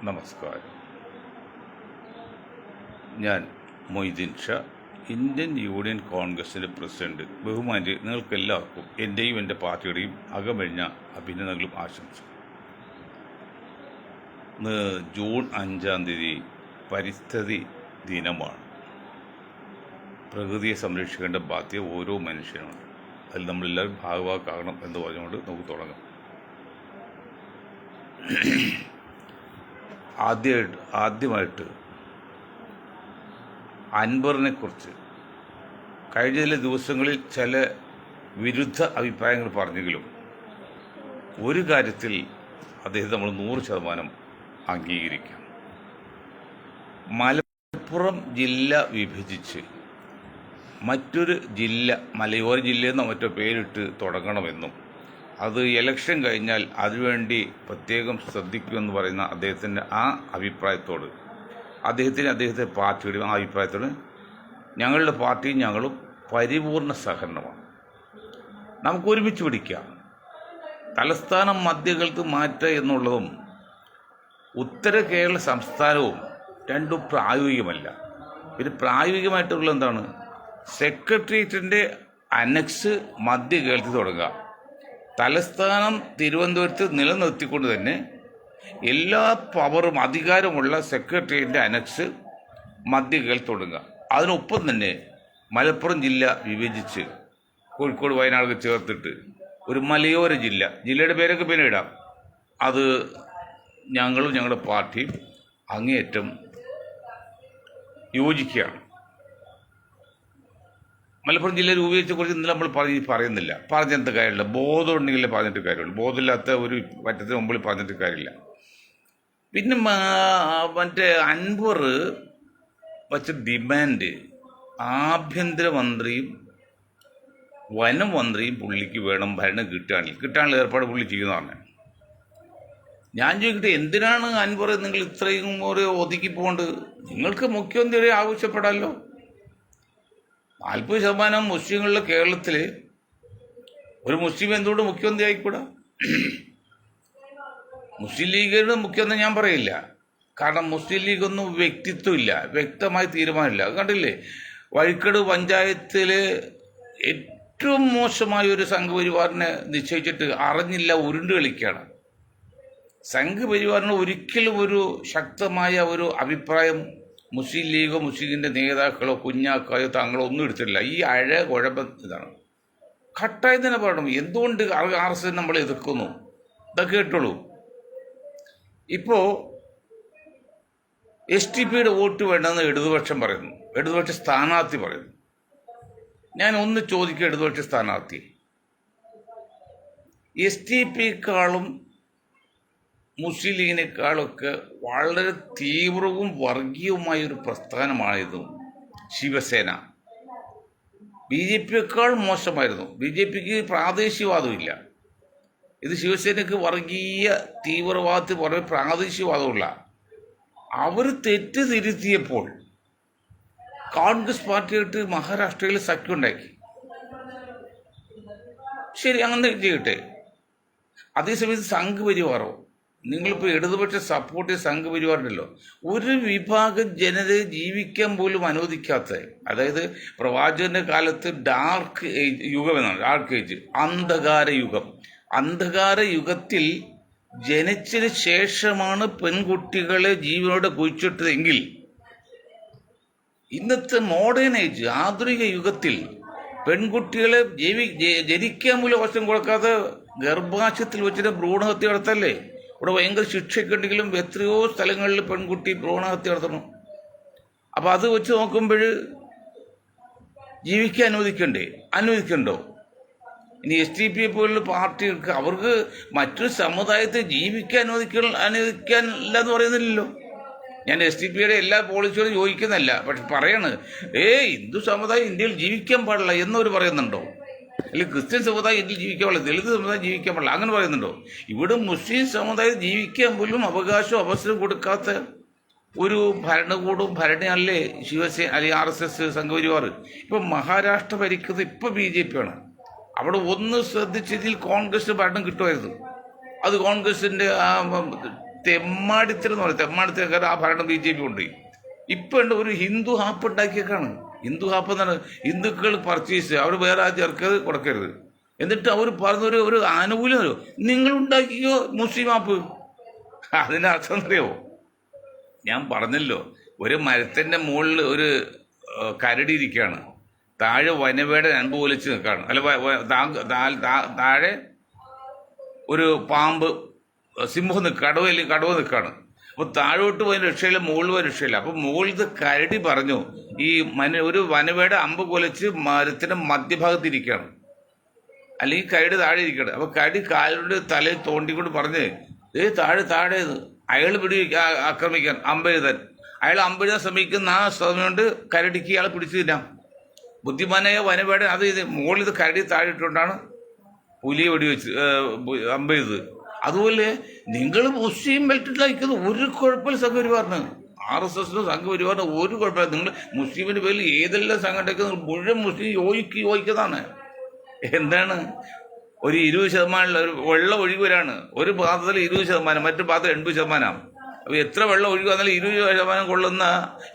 നമസ്കാരം. ഞാൻ Moideen Shah, Indian union കോൺഗ്രസിൻ്റെ പ്രസിഡന്റ്. ബഹുമാന്യ നിങ്ങൾക്കെല്ലാവർക്കും എൻ്റെയും എൻ്റെ പാർട്ടിയുടെയും അകമഴിഞ്ഞ അഭിനന്ദനങ്ങളും ആശംസകളും. ഇന്ന് ജൂൺ 5 പരിസ്ഥിതി ദിനമാണ്. പ്രകൃതിയെ സംരക്ഷിക്കേണ്ട ബാധ്യത ഓരോ മനുഷ്യനുണ്ട്. അതിൽ നമ്മളെല്ലാവരും ഭാഗവാക്കാകണം എന്ന് പറഞ്ഞുകൊണ്ട് നമുക്ക് തുടങ്ങാം. ആദ്യമായിട്ട് അൻവറിനെ കുറിച്ച് കഴിഞ്ഞ ചില ദിവസങ്ങളിൽ ചില വിരുദ്ധ അഭിപ്രായങ്ങൾ പറഞ്ഞെങ്കിലും ഒരു കാര്യത്തിൽ അദ്ദേഹത്തെ നമ്മൾ 100% അംഗീകരിക്കാം. മലപ്പുറം ജില്ല വിഭജിച്ച് മറ്റൊരു ജില്ല, മലയോര ജില്ലയെന്നോ മറ്റോ പേരിട്ട് തുടങ്ങണമെന്നും അത് ഇലക്ഷൻ കഴിഞ്ഞാൽ അതിനുവേണ്ടി പ്രത്യേകം ശ്രദ്ധിക്കുമെന്ന് പറയുന്ന അദ്ദേഹത്തിൻ്റെ ആ അഭിപ്രായത്തോട്, അദ്ദേഹത്തെ പാർട്ടിയുടെ ആ അഭിപ്രായത്തോട് ഞങ്ങളുടെ പാർട്ടിയും ഞങ്ങളും പരിപൂർണ സഹകരണമാണ്. നമുക്ക് ഒരുമിച്ച് പിടിക്കാം. തലസ്ഥാനം മധ്യകൾക്ക് മാറ്റുക എന്നുള്ളതും ഉത്തര കേരള സംസ്ഥാനവും രണ്ടും പ്രായോഗികമല്ല. ഇത് പ്രായോഗികമായിട്ടുള്ള എന്താണ്? സെക്രട്ടേറിയറ്റിൻ്റെ അനക്സ് മധ്യ കേരളത്തിൽ തുടങ്ങുക, തലസ്ഥാനം തിരുവനന്തപുരത്ത് നിലനിർത്തിക്കൊണ്ട് തന്നെ എല്ലാ പവറും അധികാരമുള്ള സെക്രട്ടേറിയറ്റിൻ്റെ അനക്സ് മധ്യ കേരളത്തിൽ തുടങ്ങുക. അതിനൊപ്പം തന്നെ മലപ്പുറം ജില്ല വിഭജിച്ച് കോഴിക്കോട് വയനാട് ചേർത്തിട്ട് ഒരു മലയോര ജില്ലയുടെ പേരൊക്കെ പിന്നെ ഇടാം. അത് ഞങ്ങളും ഞങ്ങളുടെ പാർട്ടിയും അങ്ങേയറ്റം യോജിക്കുകയാണ്. മലപ്പുറം ജില്ല രൂപീകരിച്ചെക്കുറിച്ച് ഇന്നലെ നമ്മൾ പറയുന്നില്ല. പറഞ്ഞിട്ട് കാര്യമില്ല. ബോധം ഉണ്ടെങ്കിലേ പറഞ്ഞിട്ട് കാര്യമുള്ളൂ. ബോധമില്ലാത്ത ഒരു പറ്റത്തിന് മുമ്പിൽ പറഞ്ഞിട്ട് കാര്യമില്ല. പിന്നെ മറ്റേ അൻവർ വച്ച ഡിമാൻഡ് ആഭ്യന്തരമന്ത്രിയും വനം മന്ത്രിയും പുള്ളിക്ക് വേണം ഭരണം കിട്ടാനുള്ള ഏർപ്പാട് പുള്ളി ചെയ്യുന്നതാണ്. ഞാൻ ചോദിക്കട്ടെ, എന്തിനാണ് അൻവർ നിങ്ങൾ ഇത്രയും ഒരു ഒതുക്കി പോകേണ്ടത്? നിങ്ങൾക്ക് മുഖ്യമന്ത്രിയെ ആവശ്യപ്പെടാമല്ലോ. 40% മുസ്ലിങ്ങളുള്ള കേരളത്തിൽ ഒരു മുസ്ലിം എന്തുകൊണ്ട് മുഖ്യമന്ത്രി ആയിക്കൂടാ? മുസ്ലിം ലീഗിന് മുഖ്യമന്ത്രി ഞാൻ പറയില്ല. കാരണം മുസ്ലിം ലീഗൊന്നും വ്യക്തിത്വമില്ല, വ്യക്തമായ തീരുമാനമില്ല. അത് കണ്ടില്ലേ, വഴിക്കട് പഞ്ചായത്തിൽ ഏറ്റവും മോശമായ ഒരു സംഘപരിവാറിനെ നിശ്ചയിച്ചിട്ട് അറിഞ്ഞില്ല ഉരുണ്ട് കളിക്കുകയാണ്. സംഘപരിവാറിന് ഒരിക്കലും ഒരു ശക്തമായ ഒരു അഭിപ്രായം മുസ്ലിം ലീഗോ മുസ്ലിമിൻ്റെ നേതാക്കളോ കുഞ്ഞാക്കായോ താങ്കളോ ഒന്നും എടുത്തിട്ടില്ല. ഈ കുഴപ്പം ഇതാണ്. ഘട്ടായി തന്നെ പറയണം. എന്തുകൊണ്ട് RSS നമ്മൾ എതിർക്കുന്നു? ഇതൊക്കെ കേട്ടോളൂ. ഇപ്പോൾ STPയുടെ വോട്ട് വേണ്ടെന്ന് ഇടതുപക്ഷം പറയുന്നു, ഇടതുപക്ഷ സ്ഥാനാർത്ഥി പറയുന്നു. ഞാൻ ഒന്ന് ചോദിക്കുക, ഇടതുപക്ഷ സ്ഥാനാർത്ഥി, STPക്കാളും മുസ്ലിം ലീഗിനേക്കാളൊക്കെ വളരെ തീവ്രവും വർഗീയവുമായൊരു പ്രസ്ഥാനമായിരുന്നു ശിവസേന. BJPയേക്കാൾ മോശമായിരുന്നു. BJPക്ക് പ്രാദേശികവാദമില്ല. ഇത് ശിവസേനയ്ക്ക് വർഗീയ തീവ്രവാദത്തിൽ വളരെ പ്രാദേശികവാദമുള്ള. അവർ തെറ്റ് തിരുത്തിയപ്പോൾ കോൺഗ്രസ് പാർട്ടിയായിട്ട് മഹാരാഷ്ട്രയിൽ സഖ്യം ഉണ്ടാക്കി. ശരി, അങ്ങനെ ചെയ്യട്ടെ. അതേസമയത്ത് സംഘപരിവാറോ, നിങ്ങളിപ്പോൾ ഇടതുപക്ഷ സപ്പോർട്ട് ചെയ്ത് സംഘപരിവാറുണ്ടല്ലോ, ഒരു വിഭാഗം ജനതയെ ജീവിക്കാൻ പോലും അനുവദിക്കാത്ത, അതായത് പ്രവാചകന്റെ കാലത്ത് ഡാർക്ക് യുഗം എന്നാണ്, ഡാർക്ക് ഏജ്, അന്ധകാര യുഗത്തിൽ ജനിച്ചതിന് ശേഷമാണ് പെൺകുട്ടികളെ ജീവനോടെ കുഴിച്ചിട്ടതെങ്കിൽ ഇന്നത്തെ മോഡേൺ ഏജ്, ആധുനിക യുഗത്തിൽ പെൺകുട്ടികളെ ജനിക്കാൻ പോലും അവസരം കൊടുക്കാതെ ഗർഭാശയത്തിൽ വെച്ചിട്ട് ഭ്രൂണഹത്യ നടത്തല്ലേ? ഇവിടെ ഭയങ്കര ശിക്ഷയൊക്കെ ഉണ്ടെങ്കിലും എത്രയോ സ്ഥലങ്ങളിൽ പെൺകുട്ടി ഭ്രൂണഹത്യ നടത്തണം. അപ്പം അത് വെച്ച് നോക്കുമ്പോൾ ജീവിക്കാൻ അനുവദിക്കണ്ടോ? ഇനി STP പോലുള്ള പാർട്ടികൾക്ക് അവർക്ക് മറ്റൊരു സമുദായത്തെ ജീവിക്കാൻ അനുവദിക്കാനില്ല എന്ന് പറയുന്നില്ലല്ലോ. ഞാൻ STPയുടെ എല്ലാ പോളിസിയോടും യോജിക്കുന്നല്ല, പക്ഷെ പറയാണ് ഹിന്ദു സമുദായം ഇന്ത്യയിൽ ജീവിക്കാൻ പാടില്ല എന്നവർ പറയുന്നുണ്ടോ? അല്ലെങ്കിൽ ക്രിസ്ത്യൻ സമുദായം ഇന്ത്യയിൽ ജീവിക്കാൻ പാടില്ല, ദളിത് സമുദായം ജീവിക്കാൻ പാടില്ല അങ്ങനെ പറയുന്നുണ്ടോ? ഇവിടെ മുസ്ലിം സമുദായം ജീവിക്കാൻ പോലും അവകാശവും അവസരം കൊടുക്കാത്ത ഒരു ഭരണകൂടവും ഭരണയല്ലേ ശിവസേന അല്ലെങ്കിൽ RSS സംഘപരിവാർ. ഇപ്പം മഹാരാഷ്ട്ര ഭരിക്കുന്നത് ഇപ്പോൾ BJP ആണ്. അവിടെ ഒന്ന് ശ്രദ്ധിച്ചതിൽ കോൺഗ്രസ് ഭരണം കിട്ടുമായിരുന്നു. അത് കോൺഗ്രസിൻ്റെ ആ തെമ്മാടിത്തരം എന്ന് പറയും, തെമ്മാടിത്തരക്കാർ ആ ഭരണം BJP കൊണ്ടുപോയി. ഇപ്പം ഉണ്ട് ഒരു ഹിന്ദു ആപ്പ് ഉണ്ടാക്കിയേക്കാണ്. ഹിന്ദു ആപ്പ് എന്നാണ് ഹിന്ദുക്കൾ പർച്ചേസ്, അവർ വേറെ ആദ്യം ഇറക്കിയത് കൊടുക്കരുത്. എന്നിട്ട് അവർ പറഞ്ഞൊരു ഒരു ആനുകൂല്യമല്ലോ, നിങ്ങൾ ഉണ്ടാക്കിയോ മുസ്ലിം ആപ്പ്. അതിൻ്റെ അർത്ഥം അറിയാമോ? ഞാൻ പറഞ്ഞല്ലോ, ഒരു മരത്തിൻ്റെ മുകളിൽ ഒരു കരടി ഇരിക്കുകയാണ്, താഴെ വനവേടൻ അൻപ് വലിച്ച് നിൽക്കുകയാണ്, അല്ല താഴെ ഒരു പാമ്പ് സിംഹം കടുവ നിൽക്കുകയാണ്. അപ്പോൾ താഴോട്ട് പോയി രക്ഷയില്ല, മുകളിൽ പോയി രക്ഷയില്ല. അപ്പോൾ മുകളിലത്തെ കരടി പറഞ്ഞു, ഈ ഒരു വനവേട അമ്പ് കൊലച്ച് മരത്തിൻ്റെ മധ്യഭാഗത്തിരിക്കുകയാണ്, അല്ലെങ്കിൽ കരടി താഴെ ഇരിക്കുകയാണ്. അപ്പോൾ കരടി കാലിൻ്റെ തലയിൽ തോണ്ടിക്കൊണ്ട് പറഞ്ഞ്, താഴെ അയാൾ ആക്രമിക്കാൻ അമ്പെഴുതാൻ, അയാൾ അമ്പെഴുതാൻ ശ്രമിക്കുന്ന ആ സമയം കൊണ്ട് കരടിക്ക് ഇയാളെ പിടിച്ചു തിന്നാം. ബുദ്ധിമാനായ വനവേടൻ ഇത് മുകളിൽ ഇത് കരടി താഴെ ഇട്ടുകൊണ്ടാണ് പുലിയെ വെടിവെച്ച് അമ്പെയ്തത്. അതുപോലെ നിങ്ങൾ മുസ്ലിം ബെൽറ്റിൽ അയക്കുന്നത് ഒരു കുഴപ്പമില്ല. സംഘപരിവാറിന്, RSSനും സംഘപരിവാറിന് ഒരു കുഴപ്പമില്ല. നിങ്ങൾ മുസ്ലിമിൻ്റെ പേരിൽ ഏതെല്ലാം സംഘടനയ്ക്ക് മുഴുവൻ മുസ്ലിം യോജിക്കുന്നതാണ്. എന്താണ് ഒരു 20% ഒരു വെള്ളം ഒഴുകി വരാണ്. ഒരു പാത്രത്തിൽ 20%, മറ്റു പാത്രം 80%. അപ്പോൾ എത്ര വെള്ളം ഒഴുകി വന്നാലും 20% കൊള്ളുന്ന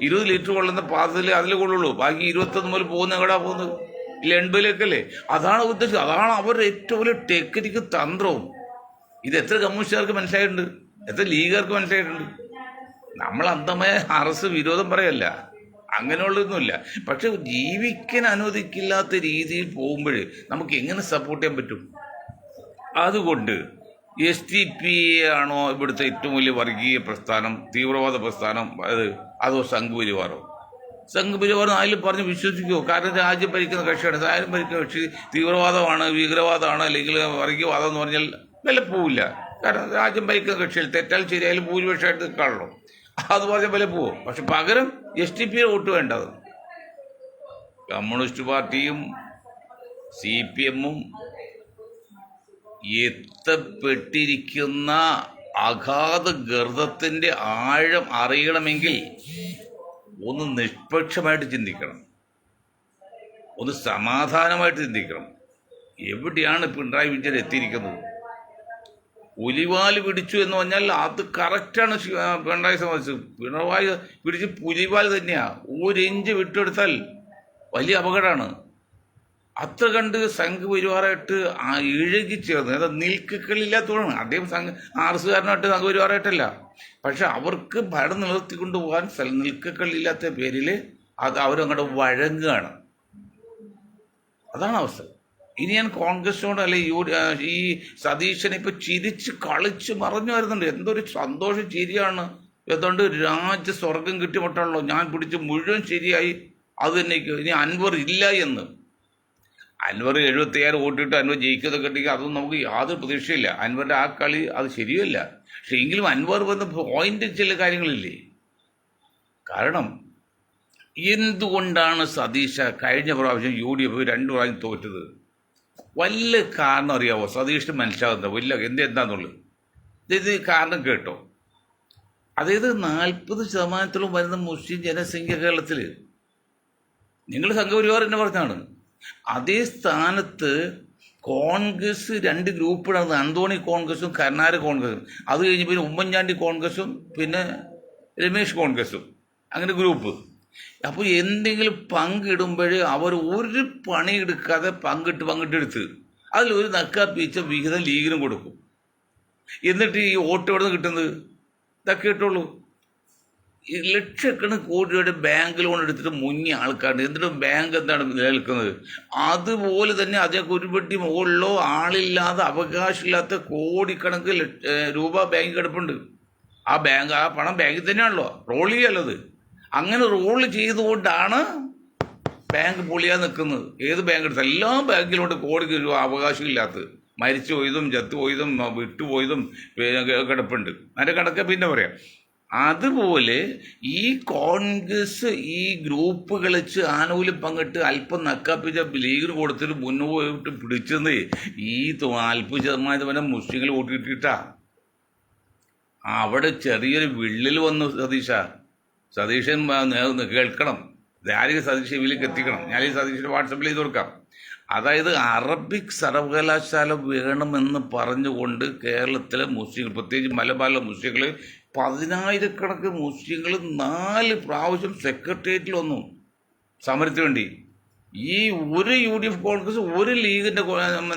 20 ലിറ്റർ കൊള്ളുന്ന പാത്രത്തിൽ അതിൽ കൊള്ളുള്ളൂ. ബാക്കി 21 മുതൽ പോകുന്ന എവിടെയാ പോകുന്നത്? 80-ലേക്കല്ലേ? അതാണ് ഉദ്ദേശിച്ചത്. അതാണ് അവരുടെ ഏറ്റവും വലിയ ടെക്നിക്ക് തന്ത്രവും. ഇത് എത്ര കമ്മ്യൂണിസ്റ്റുകാർക്ക് മനസ്സിലായിട്ടുണ്ട്, എത്ര ലീഗുകാർക്ക് മനസ്സിലായിട്ടുണ്ട്. നമ്മൾ അന്ധമായ RS വിരോധം പറയല്ല, അങ്ങനെയുള്ളതൊന്നുമില്ല. പക്ഷെ ജീവിക്കാൻ അനുവദിക്കില്ലാത്ത രീതിയിൽ പോകുമ്പോൾ നമുക്ക് എങ്ങനെ സപ്പോർട്ട് ചെയ്യാൻ പറ്റും? അതുകൊണ്ട് SDP ആണോ ഇവിടുത്തെ ഏറ്റവും വലിയ വർഗീയ പ്രസ്ഥാനം, തീവ്രവാദ പ്രസ്ഥാനം, അതോ സംഘപരിവാറോ? സംഘപരിവാരം ആയാലും പറഞ്ഞ് വിശ്വസിക്കുമോ? കാരണം രാജ്യം ഭരിക്കുന്ന കക്ഷിയാണ്. ആരും ഭരിക്കുന്ന കക്ഷി തീവ്രവാദമാണ്, ഭീകരവാദമാണ്, അല്ലെങ്കിൽ വർഗീയവാദം എന്ന് പറഞ്ഞാൽ വില പോവില്ല. കാരണം രാജ്യം ഭരിക്കുന്ന കക്ഷിയിൽ തെറ്റാൽ ശരിയായാലും ഭൂരിപക്ഷമായിട്ട് നിൽക്കാണല്ലോ. അത് പറഞ്ഞാൽ വില പോവും. പക്ഷെ പകരം SDP വോട്ട് വേണ്ടത്. കമ്മ്യൂണിസ്റ്റ് പാർട്ടിയും CPM-ഉം എത്തപ്പെട്ടിരിക്കുന്ന അഗാധ ഗർത്തത്തിൻ്റെ ആഴം അറിയണമെങ്കിൽ ഒന്ന് നിഷ്പക്ഷമായിട്ട് ചിന്തിക്കണം, ഒന്ന് സമാധാനമായിട്ട് ചിന്തിക്കണം. എവിടെയാണ് പിണറായി വിജയൻ എത്തിയിരിക്കുന്നത്? പുലിവാല് പിടിച്ചു എന്ന് പറഞ്ഞാൽ അത് കറക്റ്റാണ്. പിണറായി സംബന്ധിച്ച് പിണറായി പിടിച്ച് പുലിവാൽ തന്നെയാണ്. 1 ഇഞ്ച് വിട്ടെടുത്താൽ വലിയ അപകടമാണ്. അത്ര കണ്ട് സംഘപരിവാറായിട്ട് ഇഴുകി ചേർന്ന്, അതായത് നിൽക്കക്കളില്ലാത്തതാണ്. അദ്ദേഹം RSകാരനായിട്ട് സംഘപരിവാറായിട്ടല്ല, പക്ഷെ അവർക്ക് ഭരണം നിലനിർത്തിക്കൊണ്ടു പോകാൻ നിൽക്കക്കളില്ലാത്ത പേരിൽ അത് അവരങ്ങോട്ട് വഴങ്ങുകയാണ്. അതാണ് അവസ്ഥ. ഇനി ഞാൻ കോൺഗ്രസിനോട് അല്ലെ ഈ സതീശനെ ഇപ്പം ചിരിച്ച് കളിച്ച് മറഞ്ഞു വരുന്നുണ്ട്. എന്തൊരു സന്തോഷം ചിരിയാണ്. എന്തുകൊണ്ട് സ്വർഗം കിട്ടിമട്ടാണല്ലോ, ഞാൻ പിടിച്ച് മുഴുവൻ ശരിയായി, അത് തന്നെ. ഇനി അൻവർ ഇല്ല എന്ന്. അൻവർ 76 വോട്ടിട്ട് അൻവർ ജയിക്കുന്നതൊക്കെ ഉണ്ടെങ്കിൽ അതൊന്നും നമുക്ക് യാതൊരു പ്രതീക്ഷയില്ല. അൻവറിൻ്റെ ആ കളി അത് ശരിയല്ല. പക്ഷെ എങ്കിലും അൻവർ വന്ന പോയിന്റ് ചില കാര്യങ്ങളില്ലേ? കാരണം എന്തുകൊണ്ടാണ് സതീശ കഴിഞ്ഞ പ്രാവശ്യം UDF 2 പ്രാവശ്യം തോറ്റത്? വല്ല കാരണം അറിയാവോ? സതീഷിന് മനസ്സിലാകുന്നത് വല്ല എന്താന്നുള്ളത്. ഇത് കാരണം കേട്ടോ. അതായത് 40% വരുന്ന മുസ്ലിം ജനസംഖ്യ കേരളത്തിൽ. നിങ്ങൾ സംഘപരിവാർ തന്നെ പറഞ്ഞാണ്. അതേ സ്ഥാനത്ത് കോൺഗ്രസ് 2 ഗ്രൂപ്പിലാണ്. അന്തോണി കോൺഗ്രസും കരുണാകര കോൺഗ്രസും. അത് കഴിഞ്ഞ് പിന്നെ ഉമ്മൻചാണ്ടി കോൺഗ്രസും പിന്നെ രമേശ് കോൺഗ്രസും, അങ്ങനെ ഗ്രൂപ്പ്. അപ്പോൾ എന്തെങ്കിലും പങ്കിടുമ്പോൾ അവർ ഒരു പണിയെടുക്കാതെ പങ്കിട്ടെടുത്ത് അതിലൊരു നക്കാപ്പീച്ച വിഹിതം ലീഗിനും കൊടുക്കും. എന്നിട്ട് ഈ വോട്ട് എവിടെ നിന്ന് കിട്ടുന്നത്? ഇതൊക്കെ കിട്ടുള്ളൂ. ഈ ലക്ഷക്കണക്കിന് കോടി രൂപയുടെ ബാങ്ക് ലോൺ എടുത്തിട്ട് മുങ്ങിയ ആൾക്കാരുണ്ട്. എന്നിട്ട് ബാങ്ക് എന്താണ് നിലനിൽക്കുന്നത്? അതുപോലെ തന്നെ അതിനൊക്കെ ഒരു പെട്ടി മുകളിലോ ആളില്ലാതെ അവകാശമില്ലാത്ത കോടിക്കണക്കിന് രൂപ ബാങ്ക് കിടപ്പുണ്ട്. ആ പണം ബാങ്കിൽ തന്നെയാണല്ലോ, റോൾ ചെയ്യല്ലത്. അങ്ങനെ റോൾ ചെയ്തുകൊണ്ടാണ് ബാങ്ക് പൊളിയാൻ നിൽക്കുന്നത്. ഏത് ബാങ്ക് എടുത്താൽ എല്ലാ ബാങ്കിലോട്ട് കോടിക്ക് രൂപ അവകാശമില്ലാത്തത്, മരിച്ചു പോയതും ചത്തുപോയതും വിട്ടുപോയതും കിടപ്പുണ്ട്. അതിൻ്റെ കണക്ക് പിന്നെ പറയാം. അതുപോലെ ഈ കോൺഗ്രസ് ഈ ഗ്രൂപ്പ് കളിച്ച് ആനുകൂല്യം പങ്കിട്ട് അല്പം നക്കാപ്പിച്ച ലീഗിന് കൊടുത്തിട്ട് മുന്നോട്ട് പിടിച്ചത് ഈ 40% വരെ മുസ്ലിങ്ങൾ വോട്ട് കിട്ടിയിട്ടാ. അവിടെ ചെറിയൊരു വിള്ളിൽ വന്നു. സതീശൻ കേൾക്കണം. ഇതാരെയും സതീശ് ഇതിലേക്ക് എത്തിക്കണം. ഞാൻ ഈ സതീശിന് വാട്സപ്പിൽ ചെയ്ത് കൊടുക്കാം. അതായത് അറബിക് സർവകലാശാല വേണമെന്ന് പറഞ്ഞുകൊണ്ട് കേരളത്തിലെ മുസ്ലിങ്ങൾ, പ്രത്യേകിച്ച് മലബാറിലെ മുസ്ലിങ്ങൾ, 10,000-കണക്കിന് മുസ്ലിങ്ങൾ 4 പ്രാവശ്യം സെക്രട്ടേറിയറ്റിൽ വന്നു സമരത്തിന് വേണ്ടി. ഈ ഒരു UDF കോൺഗ്രസ്, ഒരു ലീഗിൻ്റെ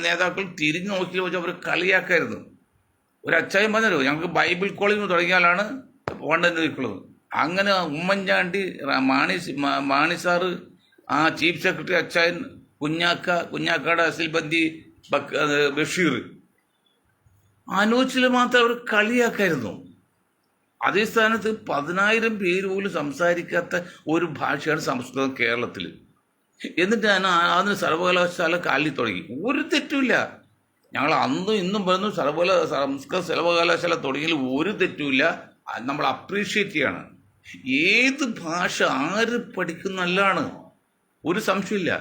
നേതാക്കൾ തിരിഞ്ഞു നോക്കി വെച്ചാൽ അവർ കളിയാക്കായിരുന്നു. ഒരു അച്ചായം പറഞ്ഞല്ലോ, ഞങ്ങൾക്ക് ബൈബിൾ കോളേജ് തുടങ്ങിയാലാണ് ഫണ്ട് നിൽക്കുന്നത്. അങ്ങനെ ഉമ്മൻചാണ്ടി, മാണി സാറ്, ആ ചീഫ് സെക്രട്ടറി അച്ചായൻ, കുഞ്ഞാക്കാട് അസിൽബന്തി, ബഷീർ, അനൂച്ചിൽ മാത്രം അവർ കളിയാക്കായിരുന്നു. അതേ സ്ഥാനത്ത് 10,000 പേര് പോലും സംസാരിക്കാത്ത ഒരു ഭാഷയാണ് സംസ്കൃതം കേരളത്തിൽ. എന്നിട്ട് ഞാൻ അതിന് സർവകലാശാല കാലിൽ തുടങ്ങി. ഒരു തെറ്റുമില്ല. ഞങ്ങൾ അന്നും ഇന്നും പറഞ്ഞു സംസ്കൃത സർവകലാശാല തുടങ്ങിയതിൽ ഒരു തെറ്റുമില്ല. നമ്മൾ അപ്രീഷിയേറ്റ് ചെയ്യാണ്. ഏത് ഭാഷ ആര് പഠിക്കുന്ന നല്ലതാണ്, ഒരു സംശയമില്ല.